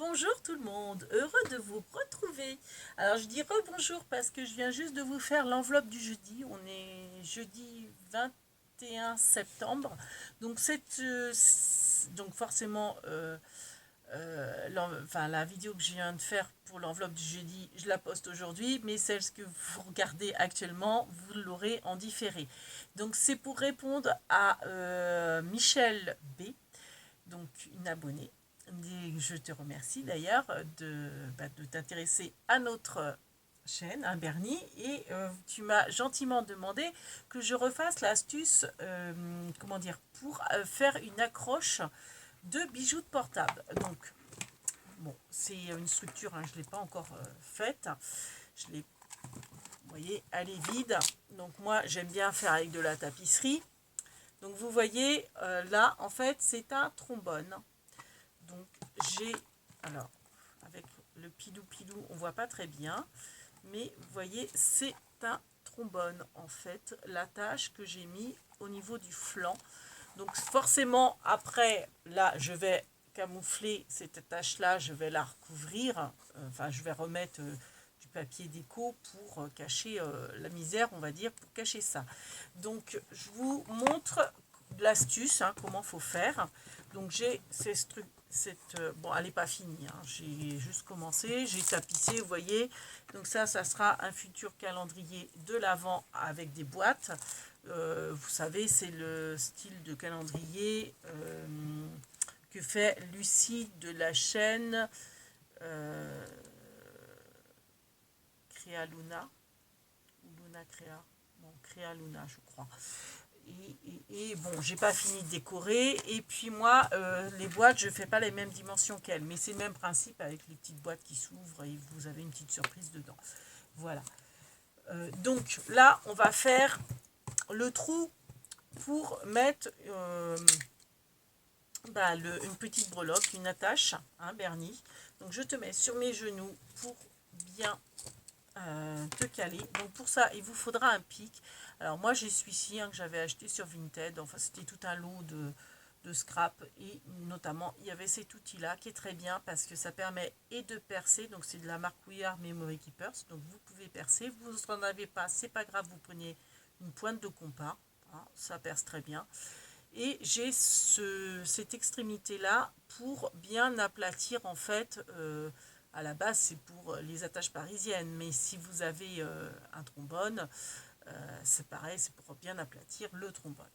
Rebonjour tout le monde, heureux de vous retrouver. Alors je dis rebonjour parce que je viens juste de vous faire l'enveloppe du jeudi. On est jeudi 21 septembre. Donc donc forcément la vidéo que je viens de faire pour l'enveloppe du jeudi, je la poste aujourd'hui, mais celle que vous regardez actuellement, vous l'aurez en différé. Donc c'est pour répondre à Michel B, donc une abonnée. Et je te remercie d'ailleurs de t'intéresser à notre chaîne, hein, Bernie, et tu m'as gentiment demandé que je refasse l'astuce, comment dire, pour faire une accroche de bijoux de portable. Donc, bon, c'est une structure, hein, je ne l'ai pas encore faite. Je l'ai, vous voyez, elle est vide. Donc moi, j'aime bien faire avec de la tapisserie. Donc vous voyez, là, en fait, c'est un trombone. Donc j'ai, alors avec le pilou, on voit pas très bien, mais vous voyez, c'est un trombone en fait, l'attache que j'ai mis au niveau du flanc. Donc forcément, après, là, je vais camoufler cette attache-là, je vais la recouvrir, je vais remettre du papier déco pour cacher la misère, on va dire, pour cacher ça. Donc, je vous montre l'astuce, hein, comment faut faire. Donc, j'ai bon, elle n'est pas finie, hein, j'ai juste commencé, j'ai tapissé, vous voyez. Donc ça sera un futur calendrier de l'Avent avec des boîtes. Vous savez, c'est le style de calendrier que fait Lucie de la chaîne Créa Luna, ou Luna Créa, bon, Créa Luna, je crois. Et bon, j'ai pas fini de décorer. Et puis moi, les boîtes, je fais pas les mêmes dimensions qu'elle, mais c'est le même principe avec les petites boîtes qui s'ouvrent et vous avez une petite surprise dedans. Voilà. Donc là, on va faire le trou pour mettre une petite breloque, une attache, hein, Bernie. Donc je te mets sur mes genoux pour bien te caler. Donc pour ça, il vous faudra un pic. Alors moi j'ai celui-ci, hein, que j'avais acheté sur Vinted. Enfin c'était tout un lot de scrap, et notamment il y avait cet outil là qui est très bien parce que ça permet et de percer. Donc c'est de la marque We Are Memory Keepers, donc vous pouvez percer. Vous n'en avez pas, c'est pas grave, vous prenez une pointe de compas, hein, ça perce très bien. Et j'ai cette extrémité là pour bien aplatir en fait. À la base c'est pour les attaches parisiennes, mais si vous avez un trombone, c'est pareil, c'est pour bien aplatir le trombone.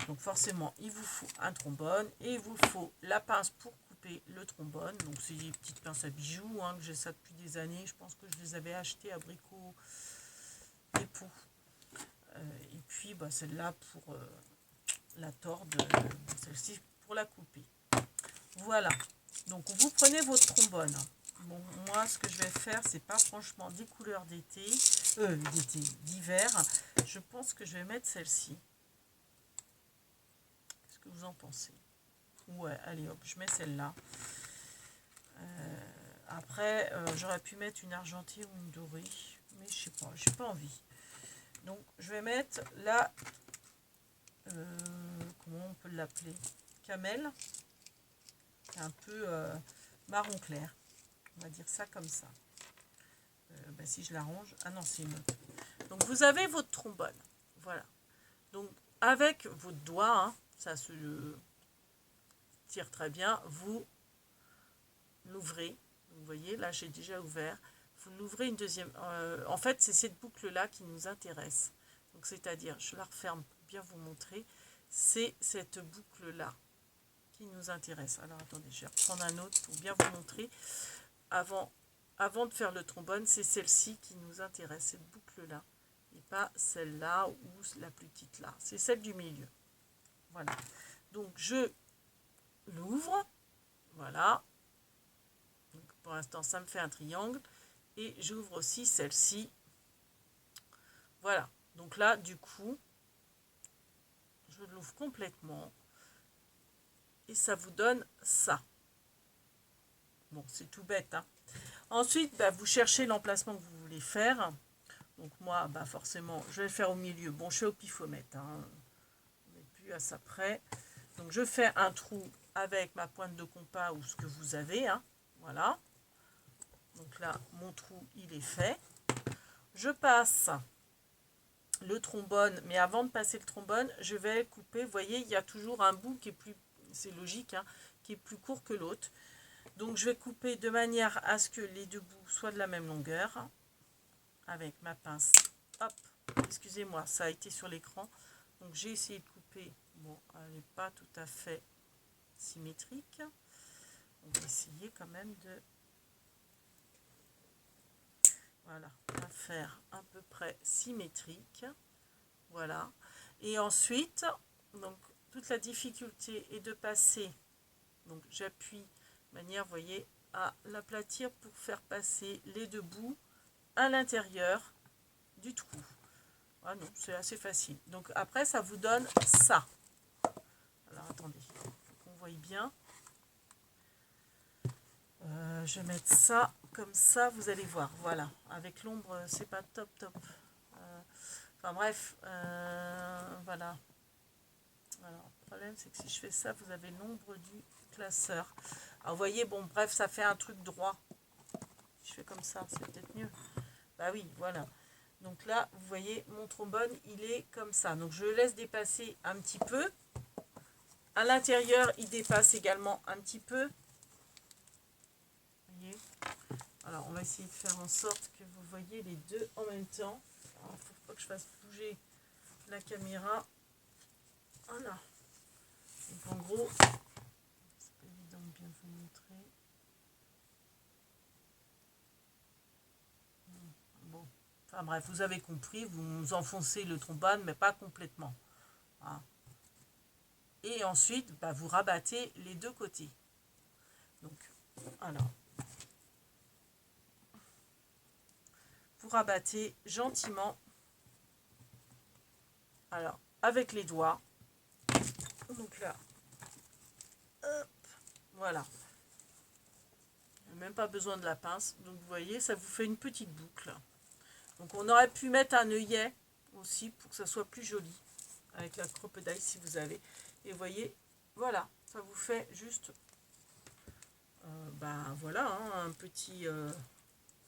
Donc forcément il vous faut un trombone et il vous faut la pince pour couper le trombone. Donc c'est des petites pinces à bijoux, hein, que j'ai ça depuis des années. Je pense que je les avais achetées à Brico Dépôt. Et puis celle-là pour la torde, celle-ci pour la couper. Voilà. Donc vous prenez votre trombone. Bon, moi ce que je vais faire, c'est pas franchement des couleurs d'été, d'hiver. Je pense que je vais mettre celle-ci. Qu'est-ce que vous en pensez? Ouais, allez hop, je mets celle-là. Après, j'aurais pu mettre une argentée ou une dorée, mais je sais pas, j'ai pas envie. Donc je vais mettre la, comment on peut l'appeler, camel, un peu marron clair. On va dire ça comme ça. Si je l'arrange, ah non, c'est une autre. Donc vous avez votre trombone, voilà. Donc avec votre doigt, hein, ça se tire très bien, vous l'ouvrez. Vous voyez, là j'ai déjà ouvert. Vous l'ouvrez une deuxième. En fait, c'est cette boucle-là qui nous intéresse. Donc c'est-à-dire, je la referme pour bien vous montrer. C'est cette boucle-là qui nous intéresse. Alors attendez, je vais reprendre un autre pour bien vous montrer. Avant de faire le trombone, c'est celle-ci qui nous intéresse, cette boucle-là. Et pas celle-là ou la plus petite là. C'est celle du milieu. Voilà. Donc je l'ouvre. Voilà. Donc, pour l'instant, ça me fait un triangle. Et j'ouvre aussi celle-ci. Voilà. Donc là, du coup, je l'ouvre complètement. Et ça vous donne ça. Bon, c'est tout bête, hein. Ensuite, vous cherchez l'emplacement que vous voulez faire. Donc moi, forcément, je vais le faire au milieu. Bon, je fais au pifomètre, hein. On n'est plus à ça près. Donc je fais un trou avec ma pointe de compas ou ce que vous avez, hein. Voilà. Donc là, mon trou, il est fait. Je passe le trombone, mais avant de passer le trombone, je vais couper. Vous voyez, il y a toujours un bout qui est plus, c'est logique, hein, qui est plus court que l'autre. Donc je vais couper de manière à ce que les deux bouts soient de la même longueur. Avec ma pince. Hop, excusez-moi, ça a été sur l'écran. Donc j'ai essayé de couper. Bon, elle n'est pas tout à fait symétrique. On va essayer quand même de... Voilà, on va faire à peu près symétrique. Voilà. Et ensuite, donc toute la difficulté est de passer. Donc j'appuie de manière, vous voyez, à l'aplatir pour faire passer les deux bouts à l'intérieur du trou. Ah non, c'est assez facile. Donc après, ça vous donne ça. Alors attendez, faut qu'on voie bien. Je vais mettre ça comme ça, vous allez voir. Voilà, avec l'ombre, c'est pas top. Enfin bref, voilà. Alors le problème, c'est que si je fais ça, vous avez l'ombre du classeur. Alors vous voyez, bon bref, ça fait un truc droit. Si je fais comme ça, c'est peut-être mieux. Bah oui, voilà. Donc là, vous voyez, mon trombone, il est comme ça. Donc je le laisse dépasser un petit peu. À l'intérieur, il dépasse également un petit peu. Vous voyez. Alors, on va essayer de faire en sorte que vous voyez les deux en même temps. Il ne faut pas que je fasse bouger la caméra. Voilà. Donc en gros, c'est pas évident de bien vous montrer. Bon. Enfin bref, vous avez compris, vous enfoncez le trombone, mais pas complètement. Voilà. Et ensuite, bah, vous rabattez les deux côtés. Donc, alors, vous rabattez gentiment. Alors, avec les doigts. Donc là, hop, voilà. Même pas besoin de la pince. Donc, vous voyez, ça vous fait une petite boucle. Donc, on aurait pu mettre un œillet aussi pour que ça soit plus joli. Avec la crocodile si vous avez. Et vous voyez, voilà, ça vous fait juste, voilà, hein, un petit...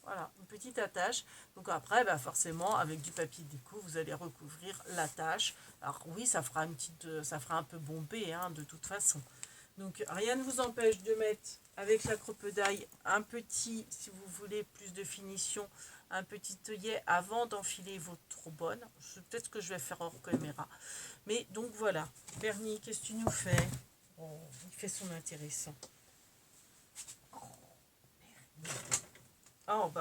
voilà, une petite attache. Donc après, forcément, avec du papier déco, vous allez recouvrir l'attache. Alors oui, ça fera ça fera un peu bombé, hein, de toute façon. Donc rien ne vous empêche de mettre avec la crocodile un petit, si vous voulez plus de finition, un petit œillet avant d'enfiler votre trombone. C'est peut-être ce que je vais faire hors caméra. Mais donc voilà. Bernie, qu'est-ce que tu nous fais? Oh, il fait son intéressant. Oh,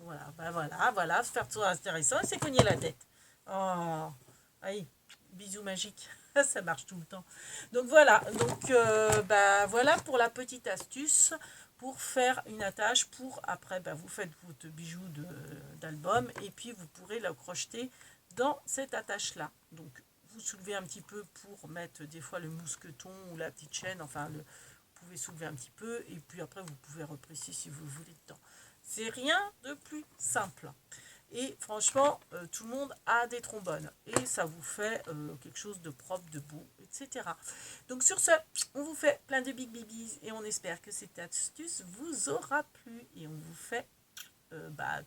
voilà, faire tout intéressant, il s'est cogné la tête. Oh, allez, bisous magiques, ça marche tout le temps. Donc voilà, voilà pour la petite astuce pour faire une attache pour après, vous faites votre bijou d'album et puis vous pourrez la crocheter dans cette attache-là. Donc vous soulevez un petit peu pour mettre des fois le mousqueton ou la petite chaîne, vous pouvez soulever un petit peu et puis après vous pouvez represser si vous voulez dedans. C'est rien de plus simple. Et franchement, tout le monde a des trombones. Et ça vous fait quelque chose de propre, de beau, etc. Donc sur ce, on vous fait plein de big bibis. Et on espère que cette astuce vous aura plu. Et on vous fait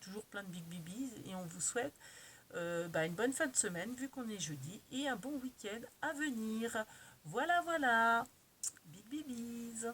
toujours plein de big bibis. Et on vous souhaite une bonne fin de semaine, vu qu'on est jeudi. Et un bon week-end à venir. Voilà. Big bibis.